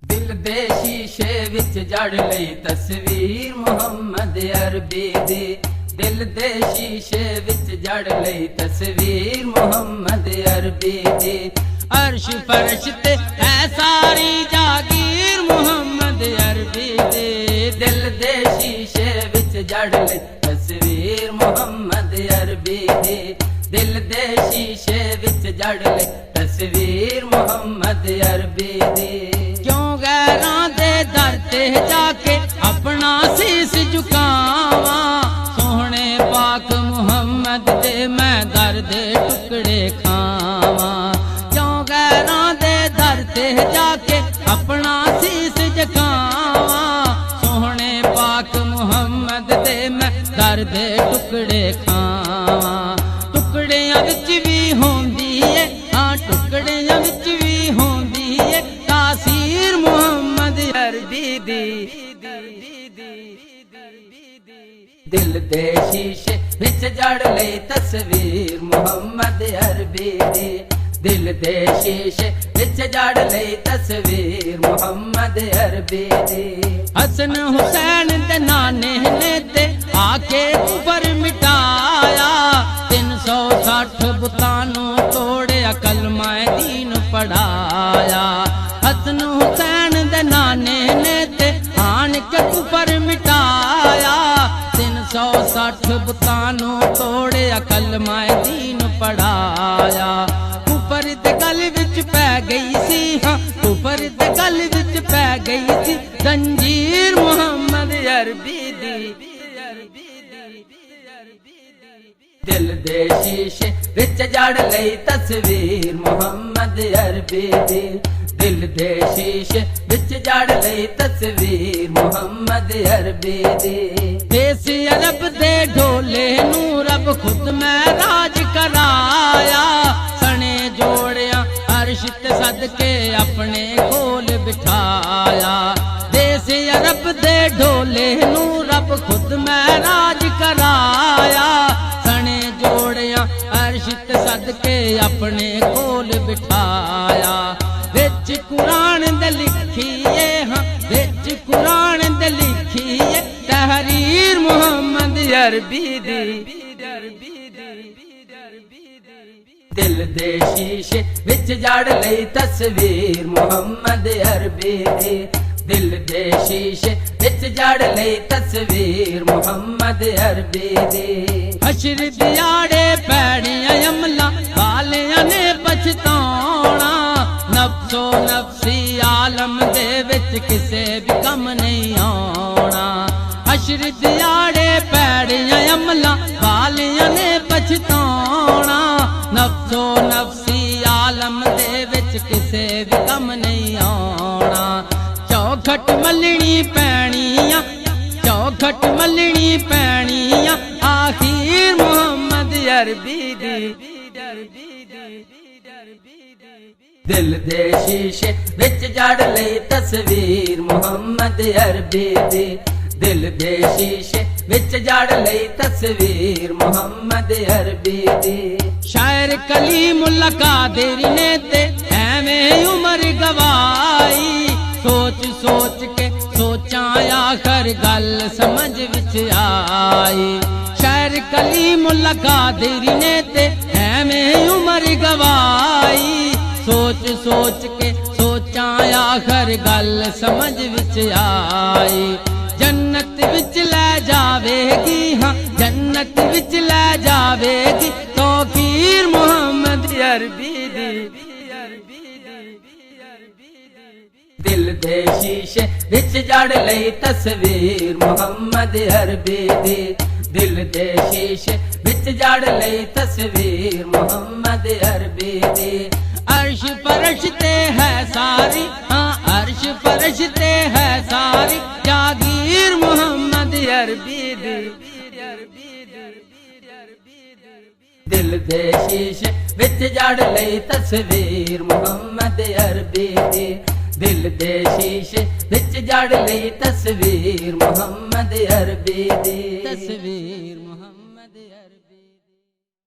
दिल दे शीशे विच जड़ लई तस्वीर मुहम्मद अरबी दी। दिल दे शीशे विच जड़ लई तस्वीर मुहम्मद अरबी दी। अर्श फर्श ते है सारी जागीर मुहम्मद अरबी दी। दिल दे शीशे विच जड़ लई तस्वीर मुहम्मद अरबी दी। दिल दे शीशे विच जड़ लई तस्वीर मुहम्मद अरबी दी। क्यों गैरां दे दर ते जाके अपना शीस झुकावा, सोहने पाक मुहम्मद दे मैं दर दे टुकड़े खावा। क्यों गैरां दे दर ते जाके अपना शीस झुकावा, सोहने पाक मुहम्मद दे मैं दर दे टुकड़े खावा। टुकड़ियां विच भी होंदी है, हाँ टुकड़ियां विच भी होंदी है तासीर मुहम्मद अरबी दी। दिल दे शीशे विच जड़ लई तस्वीर मुहम्मद अरबी दी। दिल दे शीशे विच जड़ लई तस्वीर मुहम्मद अरबी दी। हसन हुसैन दे नाने ने ते आके कुफर मिटाया, 360 बुतानों तोड़िया कलमा दीन पढ़ाया। हसन हुसैन दे नाने ने ते आन के कुफर मिटाया, 360 बुतानों तोड़िया कलमा दीन पढ़ाया। कुफर ते गल विच पै गई सी, हाँ कुफर ते गल विच पै गई सी जंजीर मुहम्मद अरबी दी। दिल दे शीशे विच जड़ लई तस्वीर मुहम्मद अरबी दी। दिल दे शीशे विच जड़ लई तस्वीर मुहम्मद अरबी दी। देस अरब दे ढोले नू रब खुद महराज कराया, सने जोड़िया अर्श ते सदके अपने कोल बिठाया। देस अरब दे ढोले नू रब खुद महराज कराया, सने जोड़िया अर्श ते सदके अपने कोल बिठाया। विच कुरान दे लिखिए, हाँ विच कुरान दे लिखिए तहरीर मुहम्मद अरबी दी। दिल दे शीशे विच जड़ लई तस्वीर मुहम्मद अरबी दी। दिल दे शीशे विच जड़ लई तस्वीर मुहम्मद अरबी दी। हशर दिहाड़े पैड़ियां अमला वालियां ने पछताउणा, नफ्सो नफ्सी आलम दे विच किसे भी कम नहीं आउणा। हशर दिहाड़े पैड़ियां अमला वालियां ने पछताउणा, नफ्सो नफ्सी आलम दे विच किसे भी कम नहीं आउणा। चौखट मलनी पैणियां, चौखट मलनी पैणियां आखिर मुहम्मद अरबी दी। दिल दे शीशे विच जड़ लई तस्वीर मुहम्मद अरबी दी। दिल दे शीशे विच जड़ लई तस्वीर मुहम्मद अरबी दी। शायर कलीमुल्लाह कादिर ने ते ऐवें उम्र गवाई, सोच सोच के सोचा आखर गल समझ विच आई। शायर कलीमुल्लाह कादिर ने ते ऐवें उम्र गवाई, सोच सोच के सोचा आखर गल समझ विच आई। जन्नत विच ले जावेगी, हाँ जन्नत विच ले जावेगी तौकीर मुहम्मद अरबी दी। दिल दे शीशे विच जड़ लई तस्वीर मुहम्मद अरबी दी। दिल दे शीशे विच जड़ लई तस्वीर मुहम्मद अरबी दी। अर्श फर्श ते है सारी, हाँ अर्श फर्श ते है सारी जागीर मुहम्मद अरबी दी। दिल दे शीशे विच जड़ लई तस्वीर मुहम्मद अरबी दी। दिल दे शीशे विच जड़ लई तस्वीर मुहम्मद अरबी दी। तस्वीर